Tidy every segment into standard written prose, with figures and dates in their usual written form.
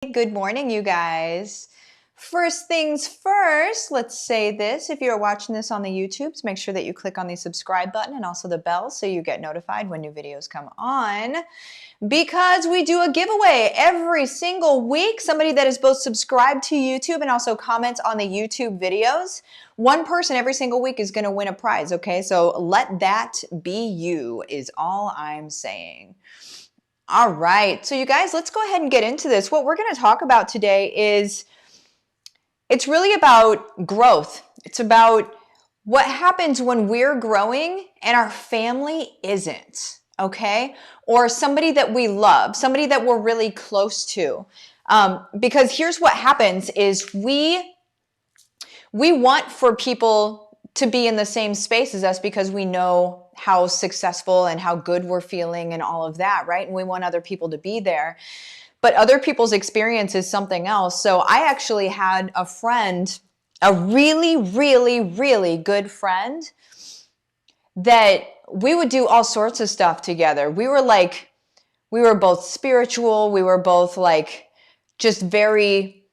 Good morning, you guys. First things first, let's say this. If you're watching this on the YouTubes, make sure that you click on the subscribe button and also the bell so you get notified when new videos come on. Because we do a giveaway every single week. Somebody that is both subscribed to YouTube and also comments on the YouTube videos. One person every single week is going to win a prize, okay? So let that be you is all I'm saying. All right, so you guys, let's go ahead and get into this. What we're going to talk about today is, it's really about growth. It's about what happens when we're growing and our family isn't, okay? Or somebody that we love, somebody that we're really close to. Because here's what happens is we want for people to be in the same space as us because we know how successful and how good we're feeling and all of that, right? And we want other people to be there. But other people's experience is something else. So I actually had a friend, a really, really, really good friend that we would do all sorts of stuff together. We were both spiritual. We were both like just very,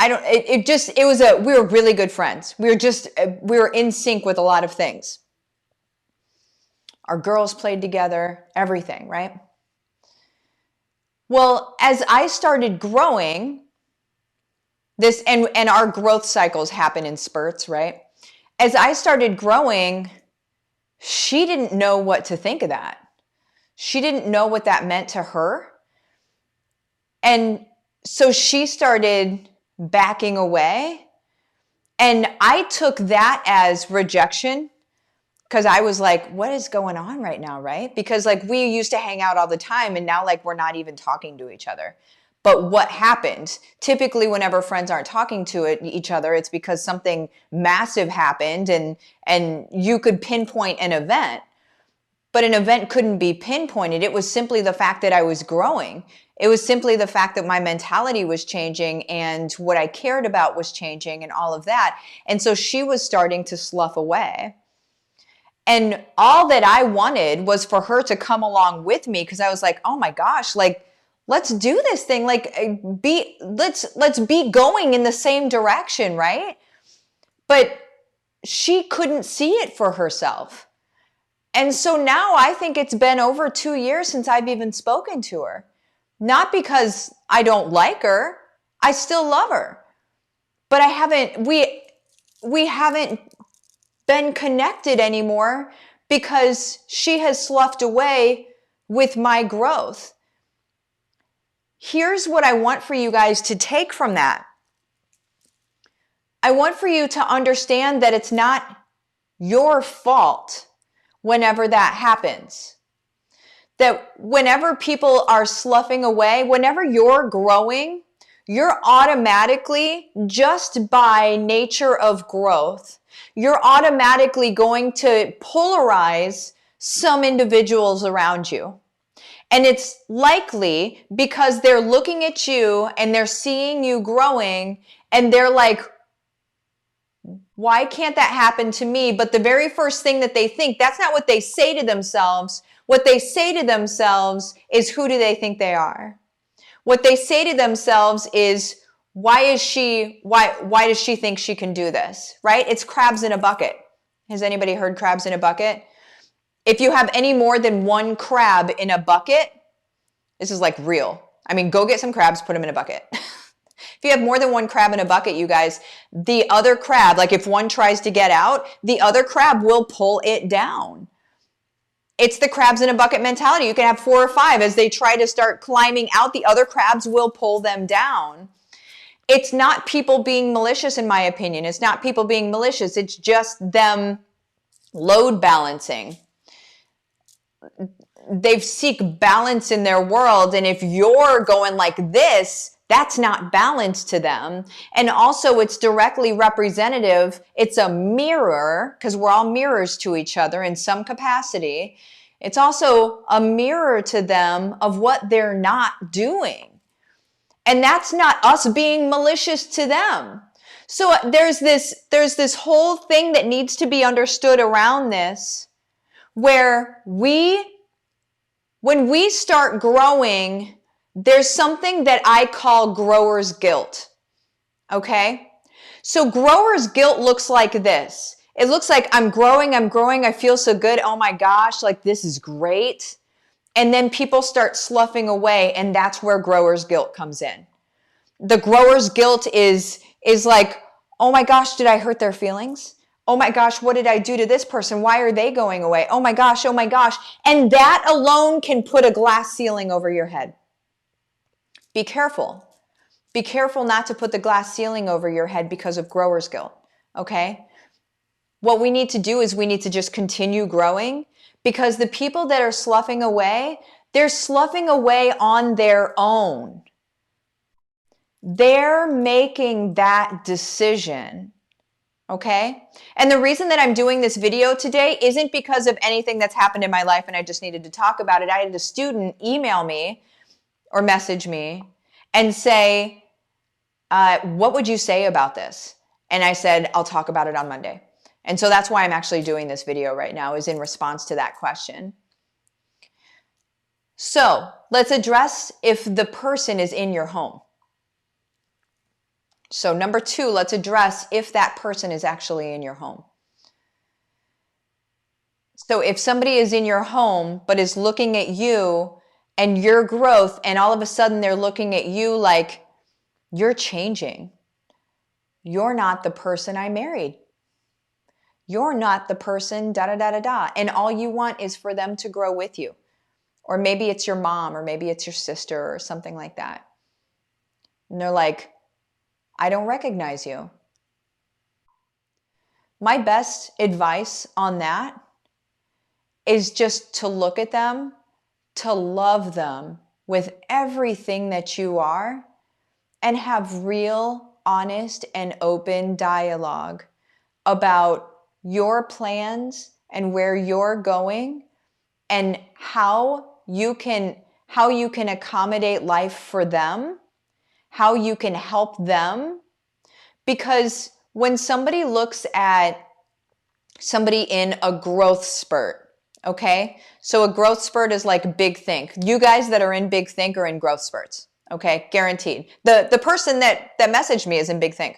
we were really good friends. We were in sync with a lot of things. Our girls played together, everything, right? Well, as I started growing, and our growth cycles happen in spurts, right? As I started growing, she didn't know what to think of that. She didn't know what that meant to her. And so she started backing away. And I took that as rejection. Because I was like, what is going on right now, right? Because like we used to hang out all the time and now like we're not even talking to each other. But what happened? Typically whenever friends aren't talking to each other, it's because something massive happened and you could pinpoint an event. But an event couldn't be pinpointed. It was simply the fact that I was growing. It was simply the fact that my mentality was changing and what I cared about was changing and all of that. And so she was starting to slough away. And all that I wanted was for her to come along with me because I was like, oh my gosh, like, let's do this thing. Like, let's be going in the same direction, right? But she couldn't see it for herself. And so now I think it's been over 2 years since I've even spoken to her. Not because I don't like her. I still love her. But we haven't been connected anymore because she has sloughed away with my growth. Here's what I want for you guys to take from that. I want for you to understand that it's not your fault whenever that happens. That whenever people are sloughing away, whenever you're growing, you're automatically, just by nature of growth, you're automatically going to polarize some individuals around you. And it's likely because they're looking at you and they're seeing you growing and they're like, why can't that happen to me? But the very first thing that they think, that's not what they say to themselves. What they say to themselves is, who do they think they are? What they say to themselves is, why does she think she can do this, right? It's crabs in a bucket. Has anybody heard crabs in a bucket? If you have any more than one crab in a bucket, this is like real. I mean, go get some crabs, put them in a bucket. If you have more than one crab in a bucket, you guys, the other crab, like if one tries to get out, the other crab will pull it down. It's the crabs in a bucket mentality. You can have 4 or 5. As they try to start climbing out, the other crabs will pull them down. It's not people being malicious, in my opinion. It's not people being malicious. It's just them load balancing. They seek balance in their world. And if you're going like this, that's not balance to them. And also it's directly representative. It's a mirror, because we're all mirrors to each other in some capacity. It's also a mirror to them of what they're not doing. And that's not us being malicious to them. So there's this whole thing that needs to be understood around this, where when we start growing, there's something that I call grower's guilt. Okay? So grower's guilt looks like this. It looks like I'm growing, I feel so good. Oh my gosh, like this is great. And then people start sloughing away, and that's where grower's guilt comes in. The grower's guilt is like, oh my gosh, did I hurt their feelings? Oh my gosh, what did I do to this person? Why are they going away? Oh my gosh, oh my gosh. And that alone can put a glass ceiling over your head. Be careful. Be careful not to put the glass ceiling over your head because of grower's guilt, okay? What we need to do is we need to just continue growing, because the people that are sloughing away, they're sloughing away on their own. They're making that decision, okay? And the reason that I'm doing this video today isn't because of anything that's happened in my life and I just needed to talk about it. I had a student email me or message me and say, what would you say about this? And I said, I'll talk about it on Monday. And so that's why I'm actually doing this video right now, is in response to that question. So let's address if the person is in your home. So number 2, let's address if that person is actually in your home. So if somebody is in your home but is looking at you and your growth, and all of a sudden they're looking at you like, you're changing. You're not the person I married. You're not the person da da da da da. And all you want is for them to grow with you. Or maybe it's your mom, or maybe it's your sister or something like that. And they're like, I don't recognize you. My best advice on that is just to look at them, to love them with everything that you are, and have real, honest, and open dialogue about your plans and where you're going and how you can accommodate life for them, how you can help them. Because when somebody looks at somebody in a growth spurt, okay? So a growth spurt is like big think. You guys that are in big think are in growth spurts, okay? Guaranteed. The person that messaged me is in big think.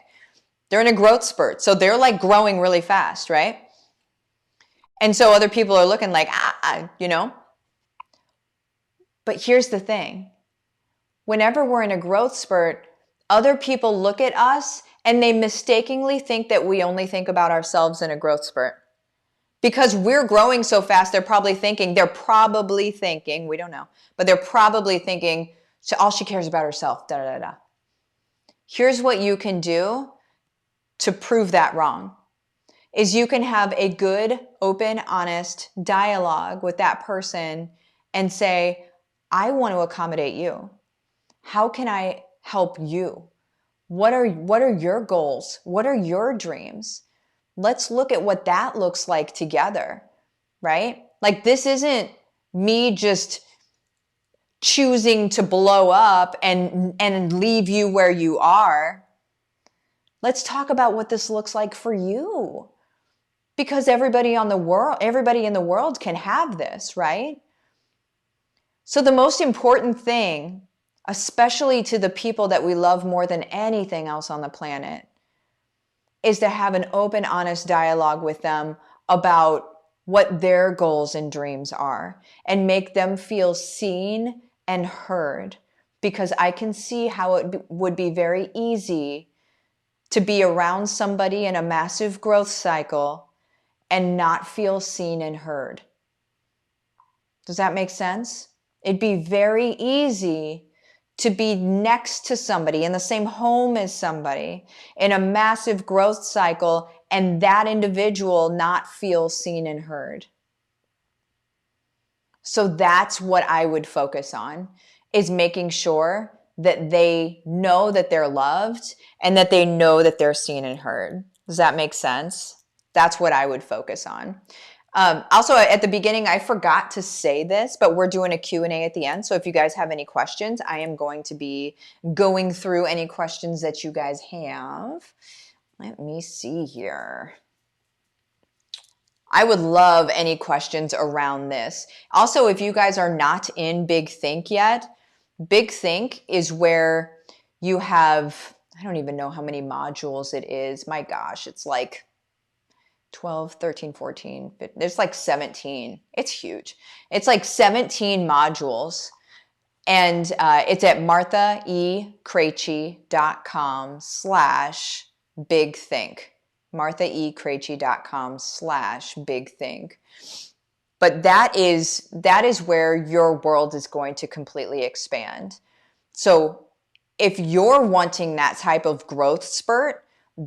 They're in a growth spurt. So they're like growing really fast, right? And so other people are looking like, you know? But here's the thing. Whenever we're in a growth spurt, other people look at us and they mistakenly think that we only think about ourselves in a growth spurt. Because we're growing so fast, they're probably thinking, we don't know, but they're probably thinking, so all she cares about herself, da da da. Here's what you can do to prove that wrong, is you can have a good, open, honest dialogue with that person and say, I want to accommodate you. How can I help you? What are your goals? What are your dreams? Let's look at what that looks like together, right? Like, this isn't me just choosing to blow up and leave you where you are. Let's talk about what this looks like for you. Because everybody in the world can have this, right? So the most important thing, especially to the people that we love more than anything else on the planet, is to have an open, honest dialogue with them about what their goals and dreams are, and make them feel seen and heard. Because I can see how it would be very easy to be around somebody in a massive growth cycle and not feel seen and heard. Does that make sense? It'd be very easy to be next to somebody in the same home as somebody in a massive growth cycle and that individual not feel seen and heard. So that's what I would focus on, is making sure that they know that they're loved and that they know that they're seen and heard. Does that make sense? That's what I would focus on. Also, at the beginning, I forgot to say this, but we're doing a Q&A at the end. So if you guys have any questions, I am going to be going through any questions that you guys have. Let me see here. I would love any questions around this. Also, if you guys are not in Big Think yet, Big Think is where you have, I don't even know how many modules it is. My gosh, it's like 12, 13, 14, 15, there's like 17. It's huge. It's like 17 modules. And it's at marthaekrejci.com/bigthink. marthaekrejci.com/bigthink. But that is where your world is going to completely expand. So if you're wanting that type of growth spurt,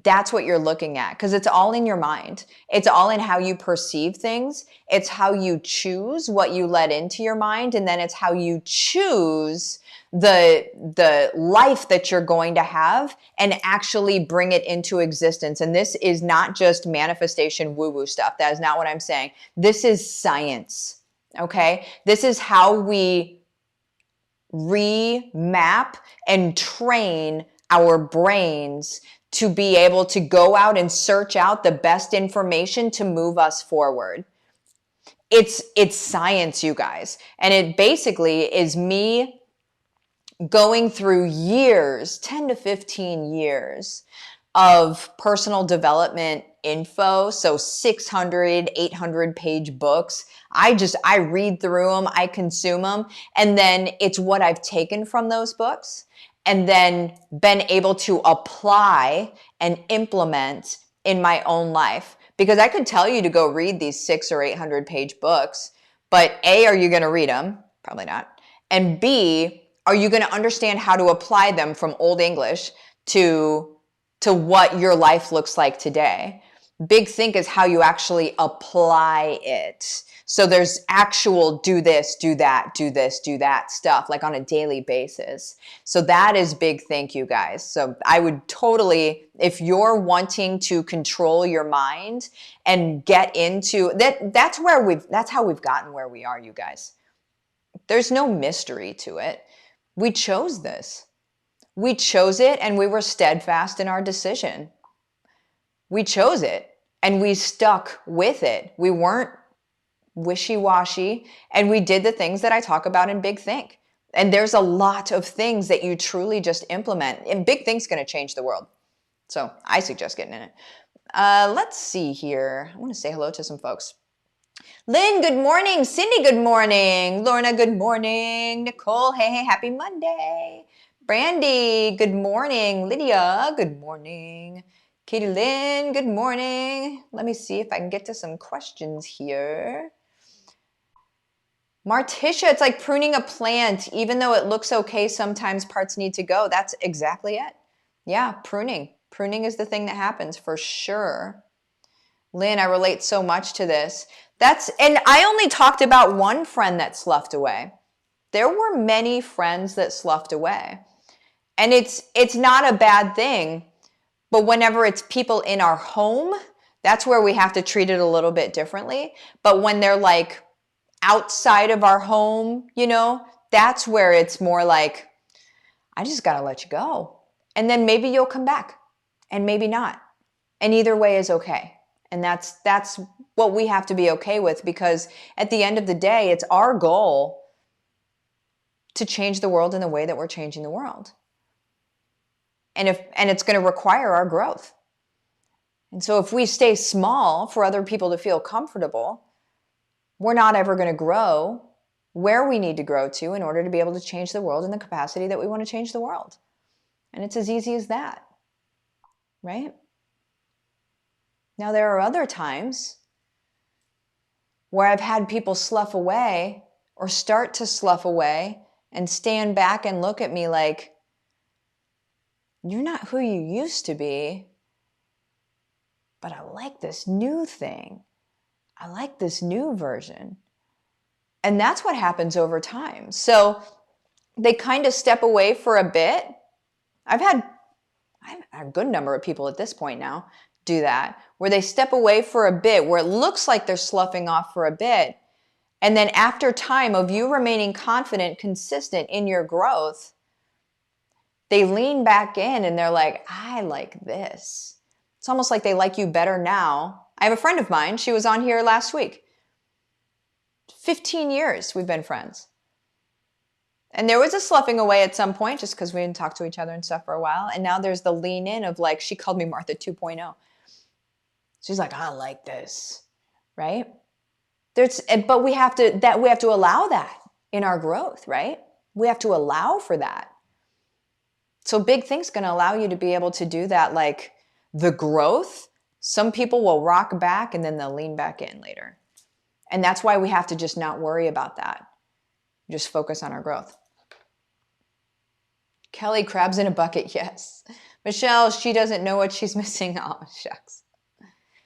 that's what you're looking at, because it's all in your mind. It's all in how you perceive things. It's how you choose what you let into your mind, and then it's how you choose the life that you're going to have and actually bring it into existence. And this is not just manifestation woo-woo stuff. That is not what I'm saying. This is science, okay? This is how we remap and train our brains to be able to go out and search out the best information to move us forward. It's science, you guys. And it basically is me going through years, 10 to 15 years of personal development info. So 600, 800 page books. I read through them, I consume them. And then it's what I've taken from those books and then been able to apply and implement in my own life. Because I could tell you to go read these 600 or 800 page books, but A, are you going to read them? Probably not. And B, are you going to understand how to apply them from Old English to what your life looks like today? Big Think is how you actually apply it. So there's actual do this, do that, do this, do that stuff, like on a daily basis. So that is Big Think, you guys. So I would totally, if you're wanting to control your mind and get into that, that's how we've gotten where we are, you guys. There's no mystery to it. We chose this. We chose it and we were steadfast in our decision. We chose it and we stuck with it. We weren't wishy-washy, and we did the things that I talk about in Big Think. And there's a lot of things that you truly just implement, and Big Think's going to change the world. So I suggest getting in it. Let's see here. I want to say hello to some folks. Lynn, good morning. Cindy, good morning. Lorna, good morning. Nicole, hey, happy Monday. Brandy, good morning. Lydia, good morning. Katie Lynn, good morning. Let me see if I can get to some questions here. Marticia, it's like pruning a plant. Even though it looks okay, sometimes parts need to go. That's exactly it. Yeah, pruning. Pruning is the thing that happens for sure. Lynn, I relate so much to this. And I only talked about one friend that sloughed away. There were many friends that sloughed away. And it's not a bad thing. But whenever it's people in our home, that's where we have to treat it a little bit differently. But when they're like outside of our home, that's where it's more like, I just got to let you go. And then maybe you'll come back and maybe not. And either way is okay. And that's what we have to be okay with, because at the end of the day, it's our goal to change the world in the way that we're changing the world. And it's going to require our growth. And so if we stay small for other people to feel comfortable, we're not ever going to grow where we need to grow to in order to be able to change the world in the capacity that we want to change the world. And it's as easy as that, right? Now, there are other times where I've had people slough away or start to slough away and stand back and look at me like, you're not who you used to be, but I like this new thing. I like this new version. And that's what happens over time. So they kind of step away for a bit. I've had a good number of people at this point now do that, where they step away for a bit, where it looks like they're sloughing off for a bit. And then after time of you remaining confident, consistent in your growth, they lean back in and they're like, I like this. It's almost like they like you better now. I have a friend of mine. She was on here last week. 15 years we've been friends. And there was a sloughing away at some point just because we didn't talk to each other and stuff for a while. And now there's the lean in of like, she called me Martha 2.0. She's like, I like this, right? But we have to allow that in our growth, right? We have to allow for that. So Big Think's going to allow you to be able to do that. Like the growth, some people will rock back and then they'll lean back in later. And that's why we have to just not worry about that. Just focus on our growth. Kelly, crabs in a bucket, yes. Michelle, she doesn't know what she's missing. Oh, shucks.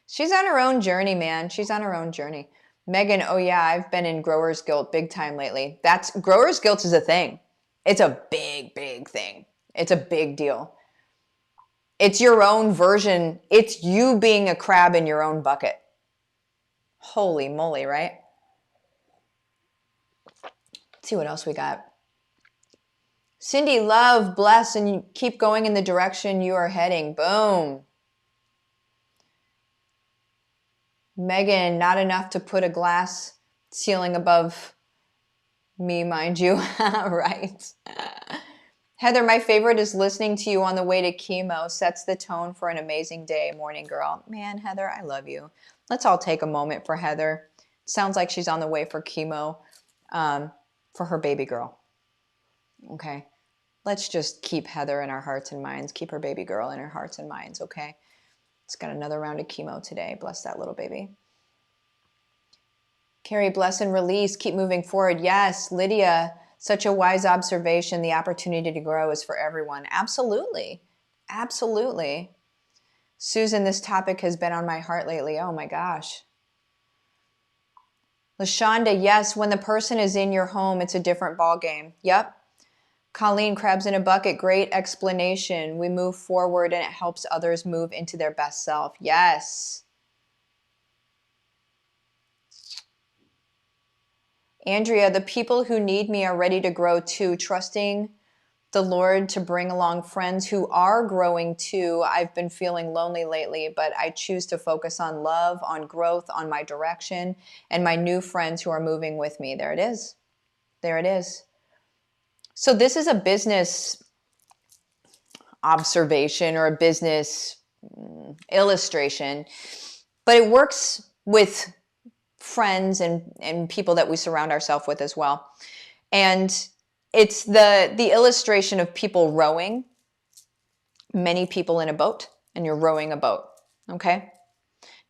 She's on her own journey, man. She's on her own journey. Megan, oh yeah, I've been in grower's guilt big time lately. Grower's guilt is a thing. It's a big, big thing. It's a big deal. It's your own version. It's you being a crab in your own bucket. Holy moly, right? Let's see what else we got. Cindy, love, bless, and you keep going in the direction you are heading. Boom. Megan, not enough to put a glass ceiling above me, mind you. Right. Heather, my favorite is listening to you on the way to chemo. Sets the tone for an amazing day. Morning, girl. Man, Heather, I love you. Let's all take a moment for Heather. Sounds like she's on the way for chemo for her baby girl. Okay. Let's just keep Heather in our hearts and minds. Keep her baby girl in her hearts and minds, okay? It's got another round of chemo today. Bless that little baby. Carrie, bless and release. Keep moving forward. Yes, Lydia, such a wise observation. The opportunity to grow is for everyone. Absolutely. Absolutely. Susan, this topic has been on my heart lately. Oh my gosh. LaShonda, yes, when the person is in your home, it's a different ballgame. Yep. Colleen, crabs in a bucket, great explanation. We move forward and it helps others move into their best self. Yes. Andrea, the people who need me are ready to grow too, trusting the Lord to bring along friends who are growing too. I've been feeling lonely lately, but I choose to focus on love, on growth, on my direction, and my new friends who are moving with me. There it is. There it is. So this is a business observation or a business illustration, but it works with friends and people that we surround ourselves with as well. And it's the illustration of people rowing, many people in a boat, and you're rowing a boat, okay?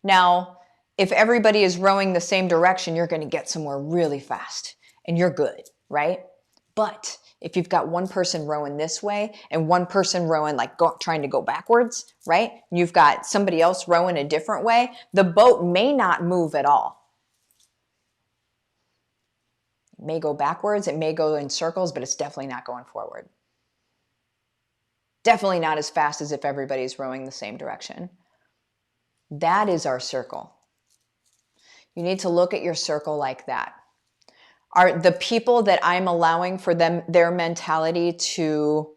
Now, if everybody is rowing the same direction, you're going to get somewhere really fast and you're good, right? But if you've got one person rowing this way and one person rowing trying to go backwards, right? You've got somebody else rowing a different way, the boat may not move at all. It may go backwards, it may go in circles, but it's definitely not going forward. Definitely not as fast as if everybody's rowing the same direction. That is our circle. You need to look at your circle like that. Are the people that I'm allowing for their mentality to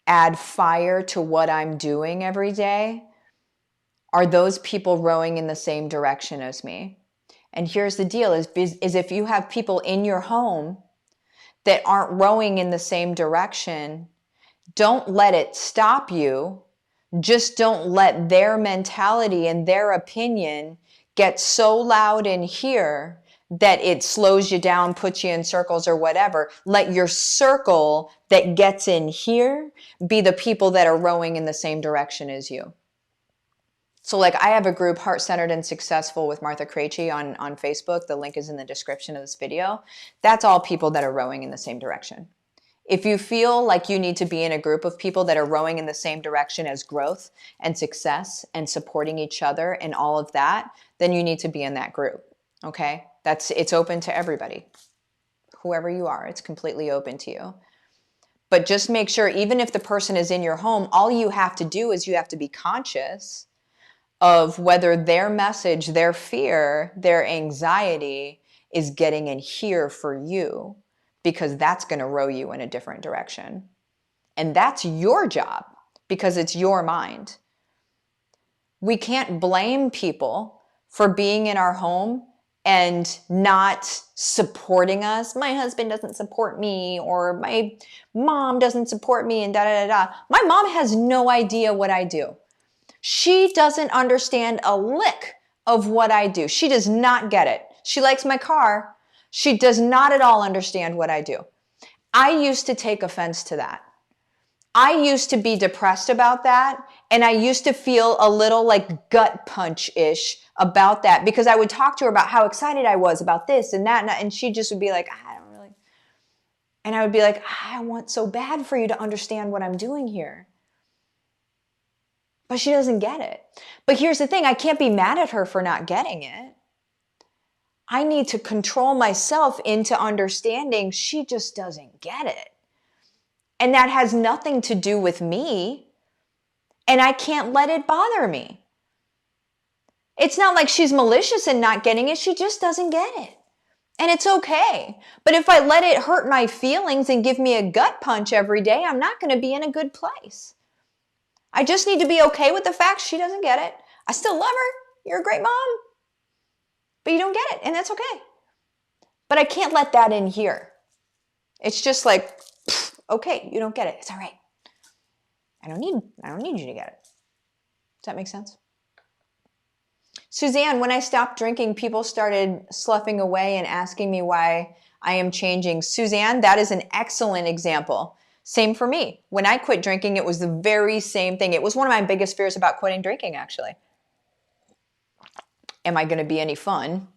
add fire to what I'm doing every day? Are those people rowing in the same direction as me? And here's the deal is if you have people in your home that aren't rowing in the same direction, don't let it stop you. Just don't let their mentality and their opinion get so loud in here that it slows you down, puts you in circles or whatever. Let your circle that gets in here be the people that are rowing in the same direction as you. So like I have a group, Heart-Centered and Successful with Martha Krejci on Facebook. The link is in the description of this video. That's all people that are rowing in the same direction. If you feel like you need to be in a group of people that are rowing in the same direction as growth and success and supporting each other and all of that, then you need to be in that group, okay? It's open to everybody. Whoever you are, it's completely open to you. But just make sure, even if the person is in your home, all you have to do is you have to be conscious of whether their message, their fear, their anxiety is getting in here for you, because that's going to row you in a different direction. And that's your job because it's your mind. We can't blame people for being in our home and not supporting us. My husband doesn't support me, or my mom doesn't support me, and da da da da. My mom has no idea what I do. She doesn't understand a lick of what I do. She does not get it. She likes my car. She does not at all understand what I do. I used to take offense to that. I used to be depressed about that, and I used to feel a little like gut punch-ish about that, because I would talk to her about how excited I was about this and that, and she just would be like, I don't really. And I would be like, I want so bad for you to understand what I'm doing here. But she doesn't get it. But here's the thing, I can't be mad at her for not getting it. I need to control myself into understanding she just doesn't get it. And that has nothing to do with me. And I can't let it bother me. It's not like she's malicious in not getting it. She just doesn't get it. And it's okay. But if I let it hurt my feelings and give me a gut punch every day, I'm not going to be in a good place. I just need to be okay with the fact she doesn't get it. I still love her. You're a great mom. But you don't get it, and that's okay. But I can't let that in here. It's just like, okay, you don't get it. It's all right. I don't need you to get it. Does that make sense? Suzanne, when I stopped drinking, people started sloughing away and asking me why I am changing. Suzanne, that is an excellent example. Same for me. When I quit drinking, it was the very same thing. It was one of my biggest fears about quitting drinking, actually. Am I going to be any fun?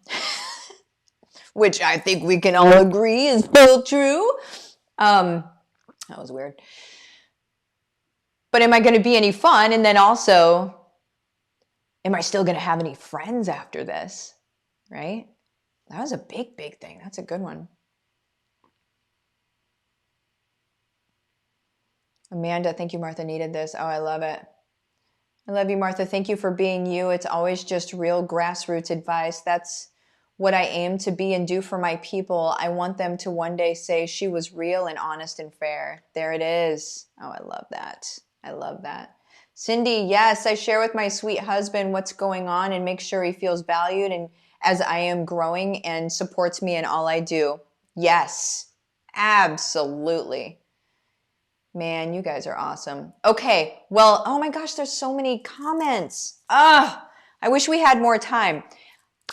Which I think we can all agree is still true. That was weird. But am I going to be any fun? And then also, am I still going to have any friends after this? Right? That was a big, big thing. That's a good one. Amanda, thank you, Martha needed this. Oh, I love it. I love you, Martha. Thank you for being you. It's always just real grassroots advice. That's what I aim to be and do for my people. I want them to one day say she was real and honest and fair. There it is. Oh, I love that. I love that. Cindy, yes, I share with my sweet husband what's going on and make sure he feels valued and as I am growing and supports me in all I do. Yes, absolutely. Man, you guys are awesome. Okay, well, oh my gosh, there's so many comments. I wish we had more time.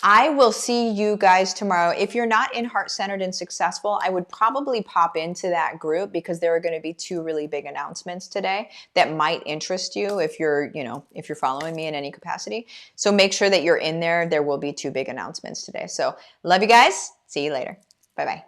I will see you guys tomorrow. If you're not in Heart-Centered and Successful, I would probably pop into that group because there are going to be 2 really big announcements today that might interest you if you're following me in any capacity. So make sure that you're in there. There will be 2 big announcements today. So love you guys. See you later. Bye-bye.